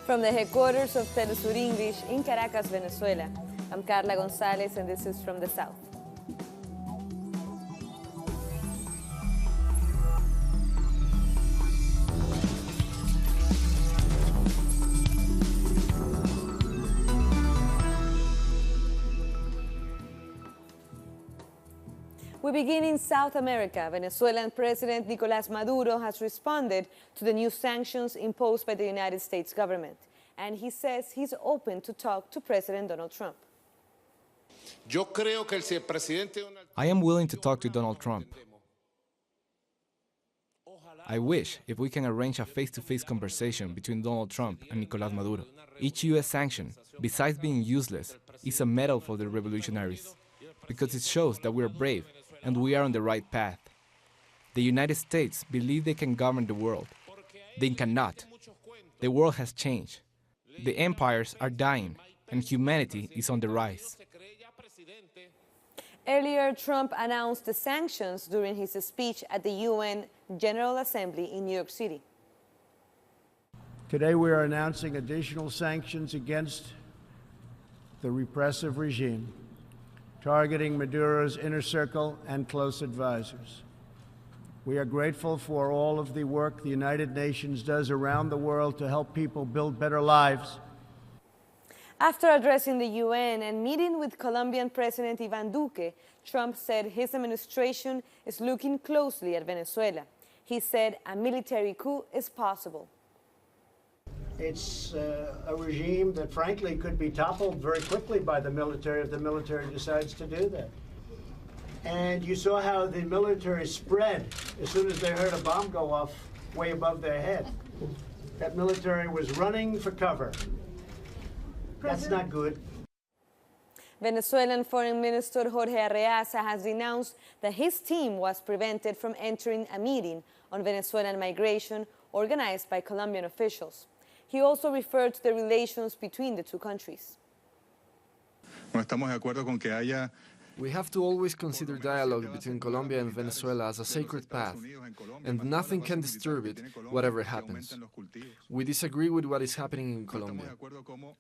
From the headquarters of Telesur English in Caracas, Venezuela, I'm Carla Gonzalez, and this is From the South. We begin in South America. Venezuelan President Nicolás Maduro has responded to the new sanctions imposed by the United States government, and he says he's open to talk to President Donald Trump. I am willing to talk to Donald Trump. I wish if we can arrange a face-to-face conversation between Donald Trump and Nicolás Maduro. Each U.S. sanction, besides being useless, is a medal for the revolutionaries, because it shows that we are brave and we are on the right path. The United States believe they can govern the world. They cannot. The world has changed. The empires are dying, and humanity is on the rise. Earlier, Trump announced the sanctions during his speech at the UN General Assembly in New York City. Today we are announcing additional sanctions against the repressive regime, targeting Maduro's inner circle and close advisors. We are grateful for all of the work the United Nations does around the world to help people build better lives. After addressing the UN and meeting with Colombian President Iván Duque, Trump said his administration is looking closely at Venezuela. He said a military coup is possible. It's a regime that, frankly, could be toppled very quickly by the military if the military decides to do that. And you saw how the military spread as soon as they heard a bomb go off way above their head. That military was running for cover. That's not good. Venezuelan Foreign Minister Jorge Arreaza has denounced that his team was prevented from entering a meeting on Venezuelan migration organized by Colombian officials. He also referred to the relations between the two countries. We have to always consider dialogue between Colombia and Venezuela as a sacred path, and nothing can disturb it, whatever happens. We disagree with what is happening in Colombia.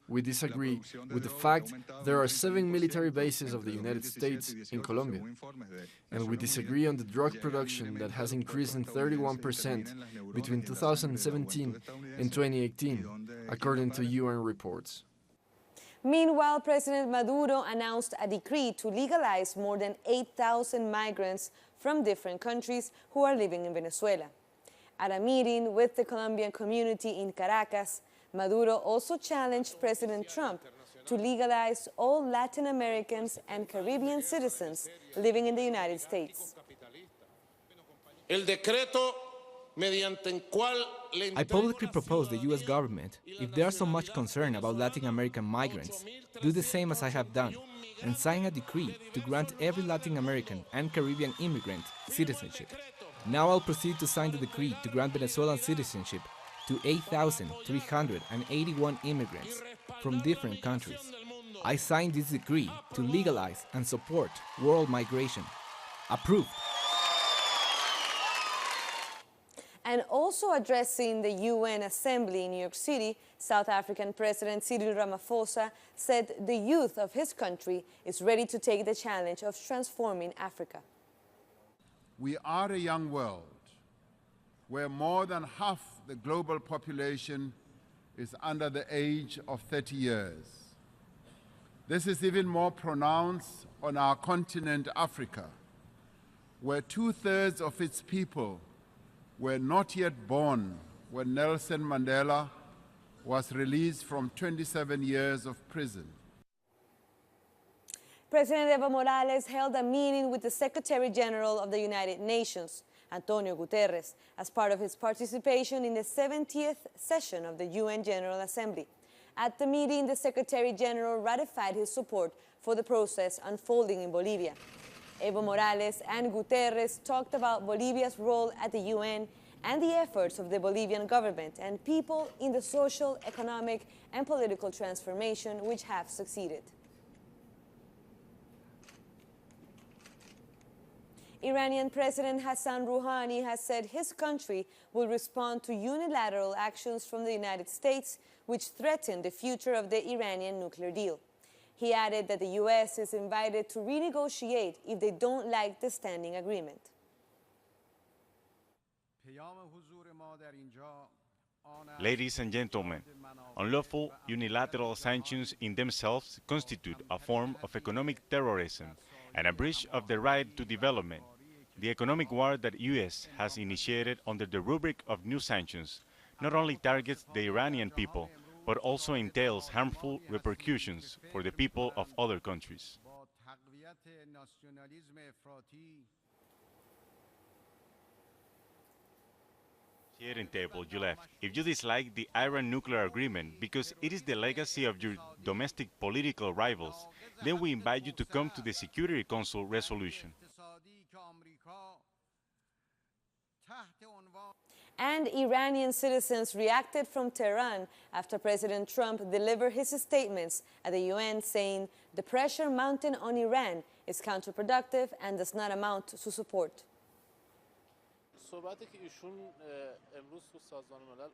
We disagree with the fact there are 7 military bases of the United States in Colombia. And we disagree on the drug production that has increased in 31% between 2017 and 2018, according to UN reports. Meanwhile, President Maduro announced a decree to legalize more than 8,000 migrants from different countries who are living in Venezuela. At a meeting with the Colombian community in Caracas, Maduro also challenged President Trump to legalize all Latin Americans and Caribbean citizens living in the United States. I publicly propose the U.S. government, if they are so much concerned about Latin American migrants, do the same as I have done, and sign a decree to grant every Latin American and Caribbean immigrant citizenship. Now I'll proceed to sign the decree to grant Venezuelan citizenship to 8,381 immigrants from different countries. I sign this decree to legalize and support world migration. Approved. And also addressing the UN Assembly in New York City, South African President Cyril Ramaphosa said the youth of his country is ready to take the challenge of transforming Africa. We are a young world where more than half the global population is under the age of 30 years. This is even more pronounced on our continent, Africa, where 2/3 of its people were not yet born when Nelson Mandela was released from 27 years of prison. President Evo Morales held a meeting with the Secretary General of the United Nations, Antonio Guterres, as part of his participation in the 70th session of the UN General Assembly. At the meeting, the Secretary General ratified his support for the process unfolding in Bolivia. Evo Morales and Guterres talked about Bolivia's role at the UN and the efforts of the Bolivian government and people in the social, economic, and political transformation which have succeeded. Iranian President Hassan Rouhani has said his country will respond to unilateral actions from the United States which threaten the future of the Iranian nuclear deal. He added that the U.S. is invited to renegotiate if they don't like the standing agreement. Ladies and gentlemen, unlawful unilateral sanctions in themselves constitute a form of economic terrorism and a breach of the right to development. The economic war that the U.S. has initiated under the rubric of new sanctions not only targets the Iranian people, but also entails harmful repercussions for the people of other countries. Sharing table, you left. If you dislike the Iran nuclear agreement because it is the legacy of your domestic political rivals, then we invite you to come to the Security Council resolution. And Iranian citizens reacted from Tehran after President Trump delivered his statements at the UN saying the pressure mounted on Iran is counterproductive and does not amount to support.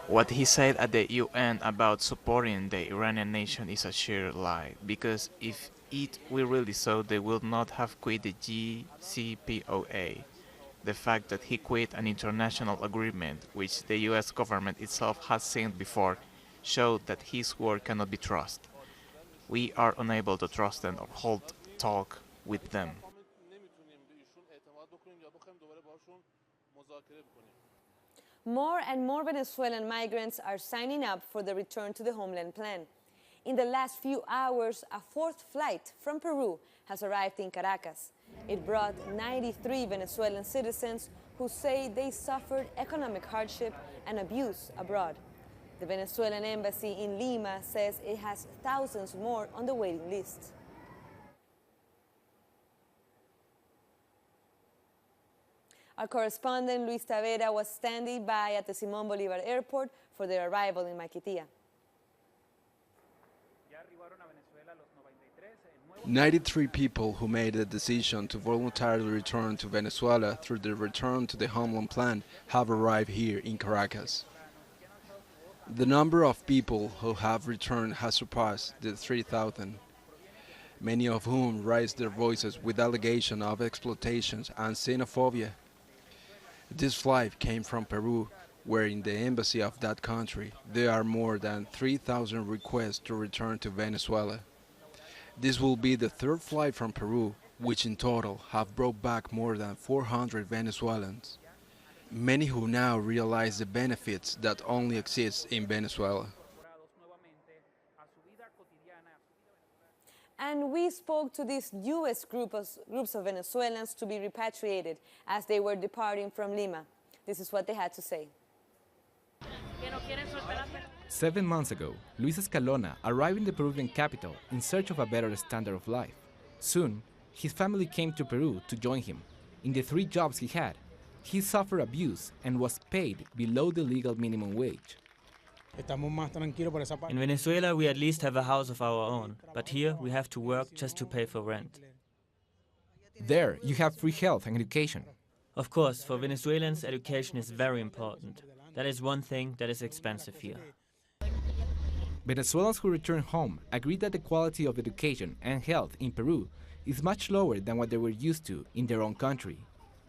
What he said at the UN about supporting the Iranian nation is a sheer lie, because if it were really so, they would not have quit the JCPOA. The fact that he quit an international agreement, which the US government itself has signed before, showed that his word cannot be trusted. We are unable to trust them or hold talk with them. More and more Venezuelan migrants are signing up for the return to the homeland plan. In the last few hours, a fourth flight from Peru has arrived in Caracas. It brought 93 Venezuelan citizens who say they suffered economic hardship and abuse abroad. The Venezuelan embassy in Lima says it has thousands more on the waiting list. Our correspondent Luis Tavera was standing by at the Simón Bolívar airport for their arrival in Maiquetía. 93 people who made the decision to voluntarily return to Venezuela through the Return to the Homeland Plan have arrived here in Caracas. The number of people who have returned has surpassed the 3,000, many of whom raised their voices with allegations of exploitations and xenophobia. This flight came from Peru, where in the embassy of that country there are more than 3,000 requests to return to Venezuela. This will be the third flight from Peru, which in total have brought back more than 400 Venezuelans, many who now realize the benefits that only exist in Venezuela. And we spoke to these newest groups of Venezuelans to be repatriated as they were departing from Lima. This is what they had to say. 7 months ago, Luis Escalona arrived in the Peruvian capital in search of a better standard of life. Soon, his family came to Peru to join him. In the 3 jobs he had, he suffered abuse and was paid below the legal minimum wage. In Venezuela, we at least have a house of our own, but here we have to work just to pay for rent. There, you have free health and education. Of course, for Venezuelans, education is very important. That is one thing that is expensive here. Venezuelans who return home agree that the quality of education and health in Peru is much lower than what they were used to in their own country.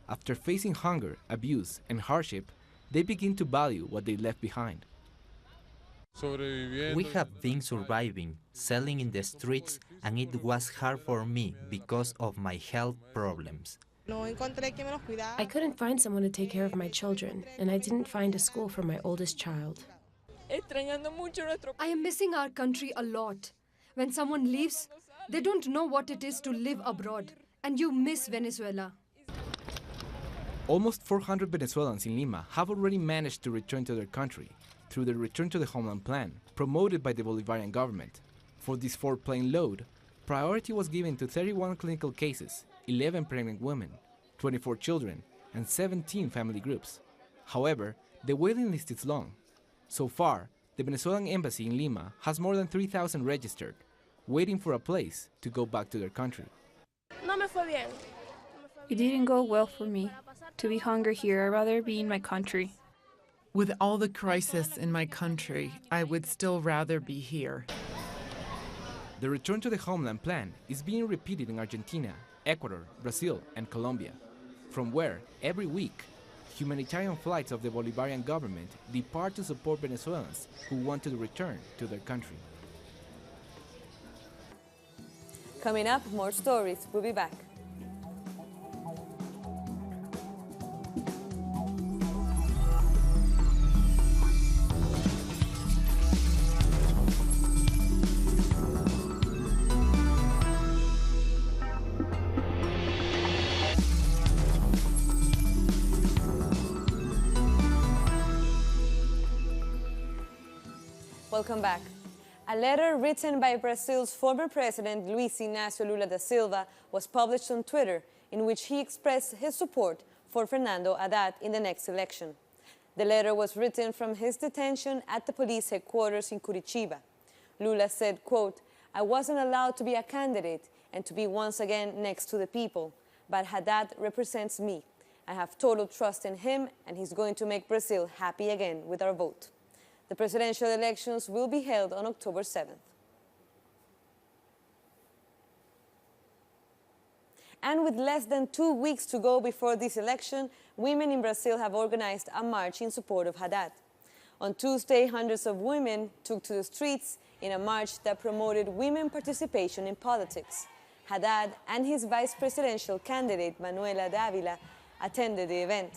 After facing hunger, abuse, and hardship, they begin to value what they left behind. We have been surviving, selling in the streets, and it was hard for me because of my health problems. I couldn't find someone to take care of my children, and I didn't find a school for my oldest child. I am missing our country a lot. When someone leaves, they don't know what it is to live abroad, and you miss Venezuela. Almost 400 Venezuelans in Lima have already managed to return to their country through the Return to the Homeland Plan, promoted by the Bolivarian government. For this 4-plane load, priority was given to 31 clinical cases, 11 pregnant women, 24 children, and 17 family groups. However, the waiting list is long. So far, the Venezuelan embassy in Lima has more than 3,000 registered, waiting for a place to go back to their country. It didn't go well for me. To be hungry here, I'd rather be in my country. With all the crisis in my country, I would still rather be here. The return to the homeland plan is being repeated in Argentina, Ecuador, Brazil, and Colombia, from where, every week, humanitarian flights of the Bolivarian government depart to support Venezuelans who want to return to their country. Coming up, more stories. We'll be back. Welcome back. A letter written by Brazil's former president Luiz Inácio Lula da Silva was published on Twitter in which he expressed his support for Fernando Haddad in the next election. The letter was written from his detention at the police headquarters in Curitiba. Lula said, quote, "I wasn't allowed to be a candidate and to be once again next to the people, but Haddad represents me. I have total trust in him and he's going to make Brazil happy again with our vote." The presidential elections will be held on October 7th. And with less than 2 weeks to go before this election, women in Brazil have organized a march in support of Haddad. On Tuesday, hundreds of women took to the streets in a march that promoted women participation in politics. Haddad and his vice presidential candidate, Manuela Dávila, attended the event.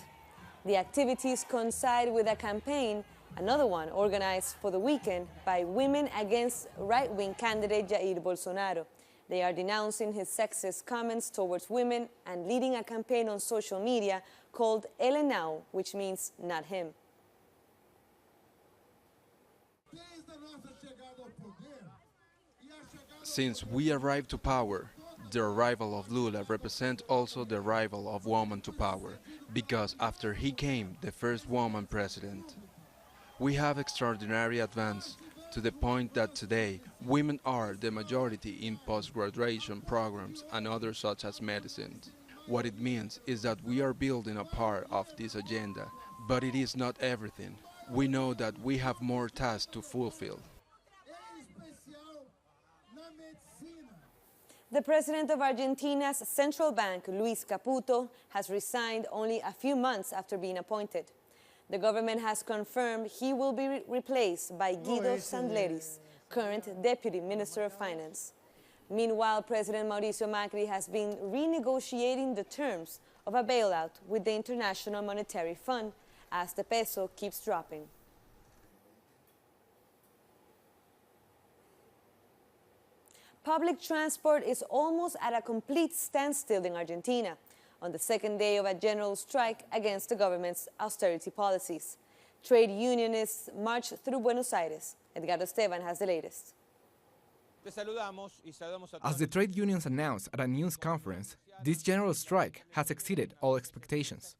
The activities coincide with a campaign, another one organized for the weekend by Women Against right-wing candidate Jair Bolsonaro. They are denouncing his sexist comments towards women and leading a campaign on social media called Ele Não, which means not him. Since we arrived to power, the arrival of Lula represents also the arrival of woman to power, because after he came, the first woman president. We have extraordinary advance to the point that today women are the majority in post-graduation programs and others such as medicine. What it means is that we are building a part of this agenda, but it is not everything. We know that we have more tasks to fulfill. The president of Argentina's central bank, Luis Caputo, has resigned only a few months after being appointed. The government has confirmed he will be replaced by Guido Sandleris, current Deputy Minister of Finance. Meanwhile, President Mauricio Macri has been renegotiating the terms of a bailout with the International Monetary Fund as the peso keeps dropping. Public transport is almost at a complete standstill in Argentina, on the second day of a general strike against the government's austerity policies. Trade unionists marched through Buenos Aires. Edgardo Esteban has the latest. As the trade unions announced at a news conference, this general strike has exceeded all expectations.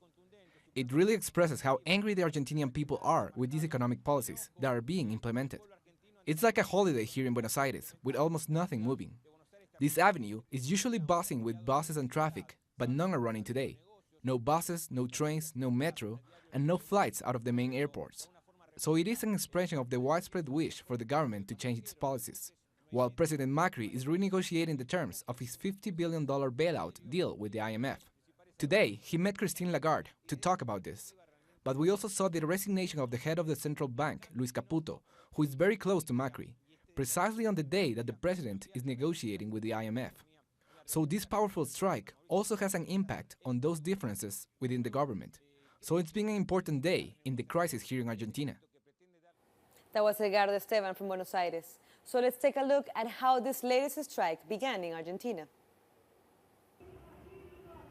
It really expresses how angry the Argentinian people are with these economic policies that are being implemented. It's like a holiday here in Buenos Aires, with almost nothing moving. This avenue is usually buzzing with buses and traffic, but none are running today. No buses, no trains, no metro, and no flights out of the main airports. So it is an expression of the widespread wish for the government to change its policies, while President Macri is renegotiating the terms of his $50 billion bailout deal with the IMF. Today, he met Christine Lagarde to talk about this. But we also saw the resignation of the head of the central bank, Luis Caputo, who is very close to Macri, precisely on the day that the president is negotiating with the IMF. So this powerful strike also has an impact on those differences within the government. So it's been an important day in the crisis here in Argentina. That was Edgardo Esteban from Buenos Aires. So let's take a look at how this latest strike began in Argentina.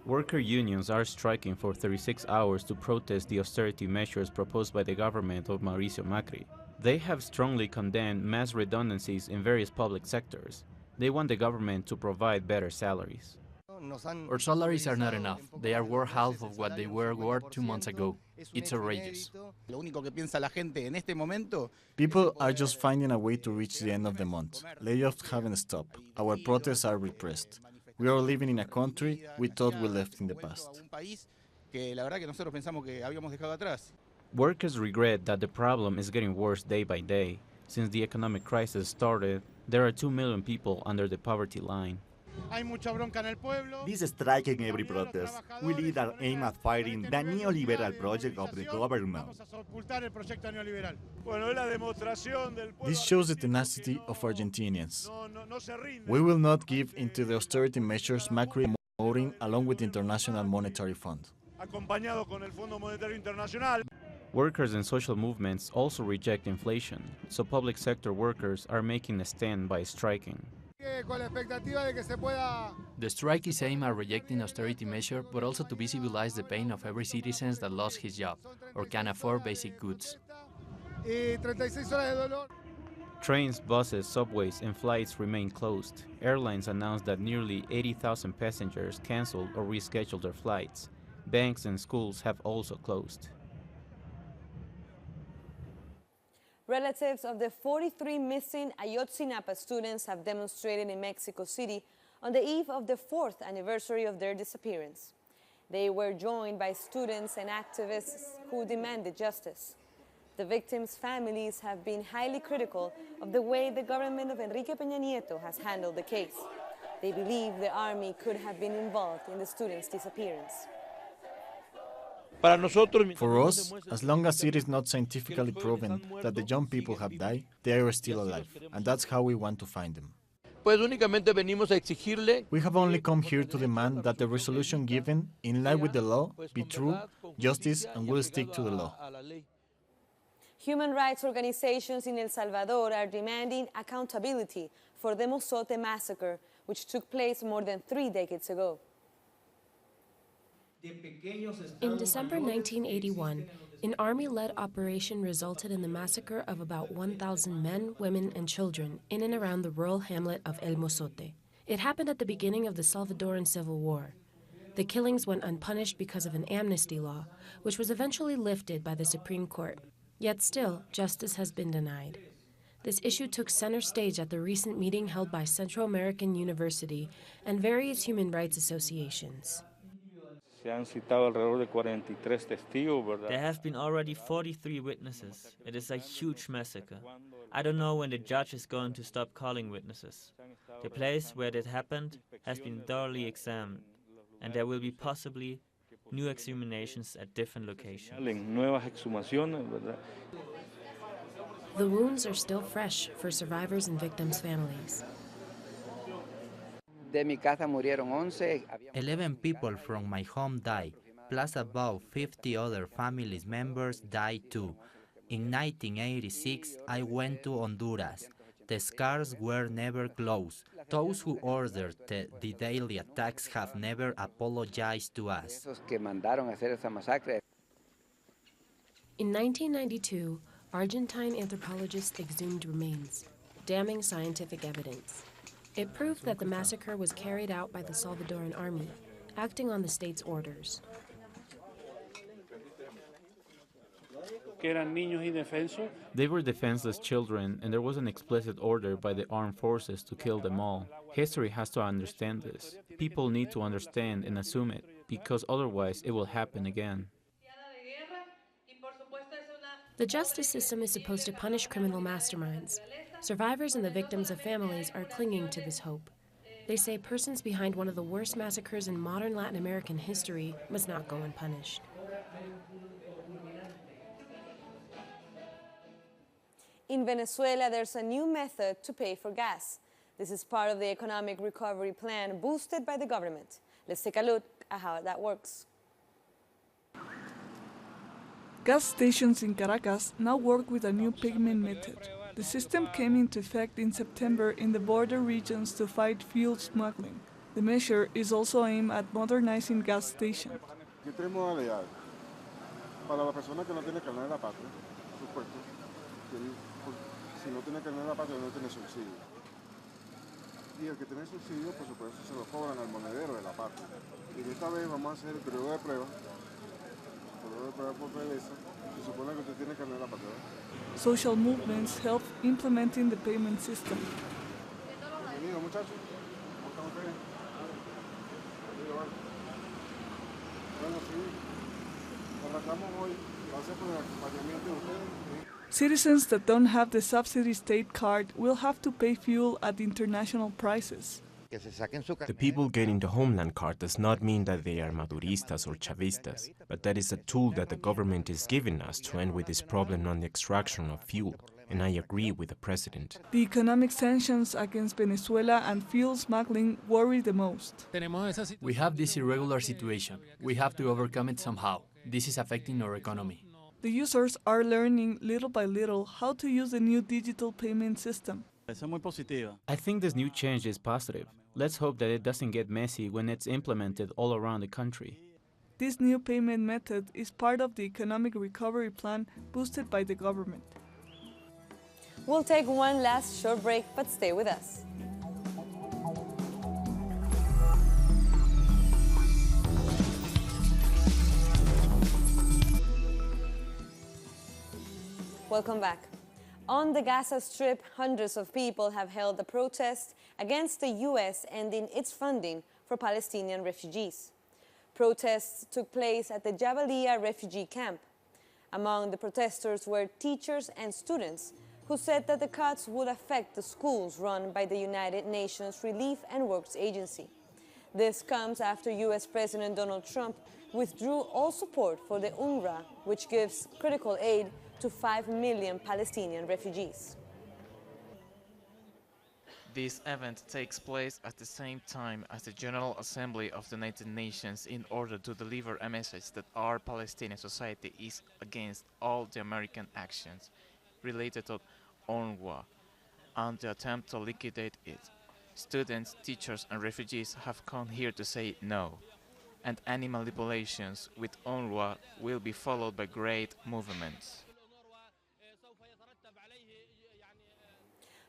Worker unions are striking for 36 hours to protest the austerity measures proposed by the government of Mauricio Macri. They have strongly condemned mass redundancies in various public sectors. They want the government to provide better salaries. Our salaries are not enough. They are worth half of what they were worth 2 months ago. It's outrageous. People are just finding a way to reach the end of the month. Layoffs haven't stopped. Our protests are repressed. We are living in a country we thought we left in the past. Workers regret that the problem is getting worse day by day. Since the economic crisis started, there are 2 million people under the poverty line. This strike and every protest will either aim at fighting the neoliberal project of the government. This shows the tenacity of Argentinians. We will not give in to the austerity measures Macri is promoting along with the International Monetary Fund. Workers and social movements also reject inflation, so public sector workers are making a stand by striking. The strike is aimed at rejecting austerity measures, but also to visibilize the pain of every citizen that lost his job or can afford basic goods. Trains, buses, subways, and flights remain closed. Airlines announced that nearly 80,000 passengers canceled or rescheduled their flights. Banks and schools have also closed. Relatives of the 43 missing Ayotzinapa students have demonstrated in Mexico City on the eve of the 4th anniversary of their disappearance. They were joined by students and activists who demanded justice. The victims' families have been highly critical of the way the government of Enrique Peña Nieto has handled the case. They believe the army could have been involved in the students' disappearance. For us, as long as it is not scientifically proven that the young people have died, they are still alive, and that's how we want to find them. We have only come here to demand that the resolution given, in line with the law, be true, justice, and will stick to the law. Human rights organizations in El Salvador are demanding accountability for the Mozote massacre, which took place more than 3 decades ago. In December 1981, an army-led operation resulted in the massacre of about 1,000 men, women, and children in and around the rural hamlet of El Mozote. It happened at the beginning of the Salvadoran Civil War. The killings went unpunished because of an amnesty law, which was eventually lifted by the Supreme Court. Yet still, justice has been denied. This issue took center stage at the recent meeting held by Central American University and various human rights associations. There have been already 43 witnesses. It is a huge massacre. I don't know when the judge is going to stop calling witnesses. The place where it happened has been thoroughly examined, and there will be possibly new exhumations at different locations. The wounds are still fresh for survivors and victims' families. 11 people from my home died, plus about 50 other family members died too. In 1986, I went to Honduras. The scars were never closed. Those who ordered the daily attacks have never apologized to us. In 1992, Argentine anthropologists exhumed remains, damning scientific evidence. It proved that the massacre was carried out by the Salvadoran army, acting on the state's orders. They were defenseless children, and there was an explicit order by the armed forces to kill them all. History has to understand this. People need to understand and assume it, because otherwise it will happen again. The justice system is supposed to punish criminal masterminds. Survivors and the victims of families are clinging to this hope. They say persons behind one of the worst massacres in modern Latin American history must not go unpunished. In Venezuela, there's a new method to pay for gas. This is part of the economic recovery plan boosted by the government. Let's take a look at how that works. Gas stations in Caracas now work with a new payment method. The system came into effect in September in the border regions to fight fuel smuggling. The measure is also aimed at modernizing gas stations. Y el que tiene subsidio, por supuesto, se lo cobran al monedero de la patria. Y esta vez vamos a hacer el periodo de prueba. El periodo de prueba por PDVSA. Se supone que usted tiene carnet de la patria. Social movements help implementing the payment system. Bienvenido, muchachos. ¿Cómo están ustedes? Citizens that don't have the subsidy state card will have to pay fuel at international prices. The people getting the homeland card does not mean that they are Maduristas or Chavistas, but that is a tool that the government is giving us to end with this problem on the extraction of fuel, and I agree with the president. The economic sanctions against Venezuela and fuel smuggling worry the most. We have this irregular situation. We have to overcome it somehow. This is affecting our economy. The users are learning little by little how to use the new digital payment system. I think this new change is positive. Let's hope that it doesn't get messy when it's implemented all around the country. This new payment method is part of the economic recovery plan boosted by the government. We'll take one last short break, but stay with us. Welcome back. On the Gaza Strip, hundreds of people have held a protest against the U.S. ending its funding for Palestinian refugees. Protests took place at the Jabalia refugee camp. Among the protesters were teachers and students who said that the cuts would affect the schools run by the United Nations Relief and Works Agency. This comes after U.S. President Donald Trump withdrew all support for the UNRWA, which gives critical aid to 5 million Palestinian refugees. This event takes place at the same time as the General Assembly of the United Nations in order to deliver a message that our Palestinian society is against all the American actions related to UNRWA and the attempt to liquidate it. Students, teachers and refugees have come here to say no, and any manipulations with UNRWA will be followed by great movements.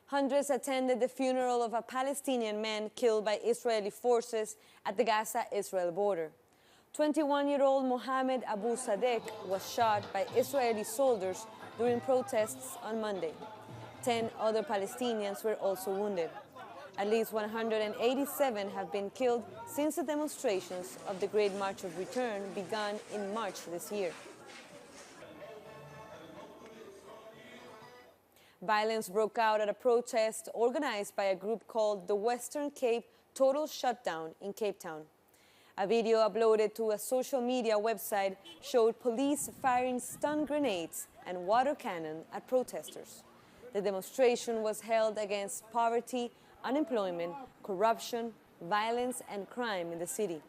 Hundreds attended the funeral of a Palestinian man killed by Israeli forces at the Gaza-Israel border. 21-year-old Mohammed Abu Sadek was shot by Israeli soldiers during protests on Monday. 10 other Palestinians were also wounded. At least 187 have been killed since the demonstrations of the Great March of Return began in March this year. Violence broke out at a protest organized by a group called the Western Cape Total Shutdown in Cape Town. A video uploaded to a social media website showed police firing stun grenades and water cannon at protesters. The demonstration was held against poverty, unemployment, corruption, violence, and crime in the city.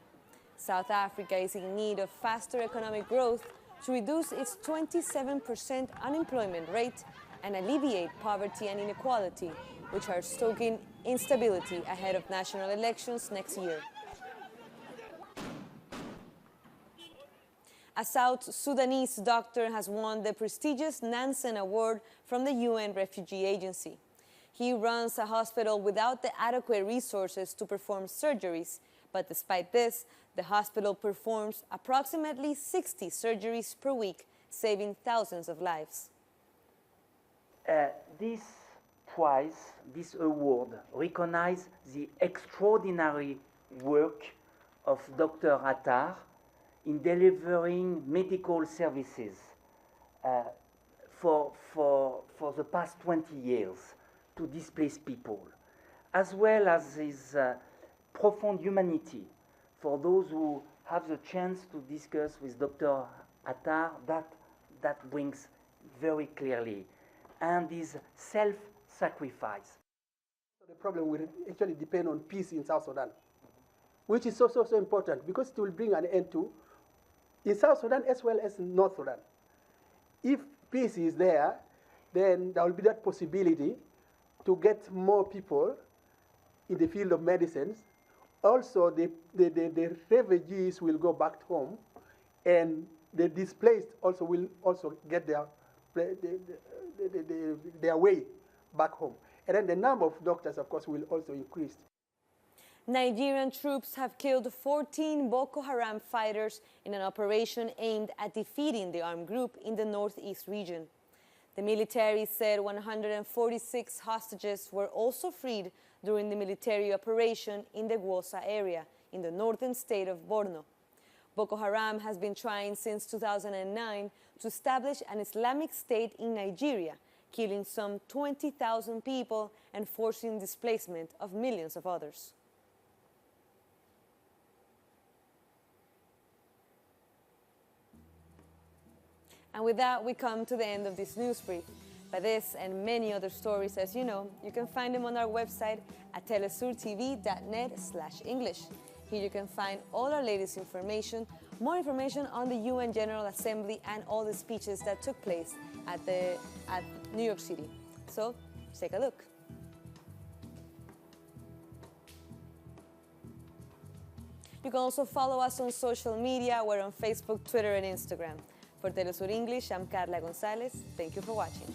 South Africa is in need of faster economic growth to reduce its 27% unemployment rate and alleviate poverty and inequality, which are stoking instability ahead of national elections next year. A South Sudanese doctor has won the prestigious Nansen Award from the UN Refugee Agency. He runs a hospital without the adequate resources to perform surgeries, but despite this, the hospital performs approximately 60 surgeries per week, saving thousands of lives. This prize, this award, recognizes the extraordinary work of Dr. Attar in delivering medical services for the past 20 years to displaced people, as well as his profound humanity for those who have the chance to discuss with Dr. Attar. That brings very clearly, and his self-sacrifice. The problem will actually depend on peace in South Sudan, which is so important because it will bring an end to in South Sudan as well as in North Sudan. If peace is there, then there will be that possibility to get more people in the field of medicines. Also, the refugees will go back home, and the displaced also will also get their way back home. And then the number of doctors, of course, will also increase. Nigerian troops have killed 14 Boko Haram fighters in an operation aimed at defeating the armed group in the northeast region. The military said 146 hostages were also freed during the military operation in the Gwosa area in the northern state of Borno. Boko Haram has been trying since 2009 to establish an Islamic State in Nigeria, killing some 20,000 people and forcing displacement of millions of others. And with that, we come to the end of this news brief. But this and many other stories, as you know, you can find them on our website at telesurtv.net/English. Here you can find all our latest information, more information on the UN General Assembly and all the speeches that took place at New York City. So, take a look. You can also follow us on social media. We're on Facebook, Twitter, and Instagram. For Telesur English, I'm Carla Gonzalez. Thank you for watching.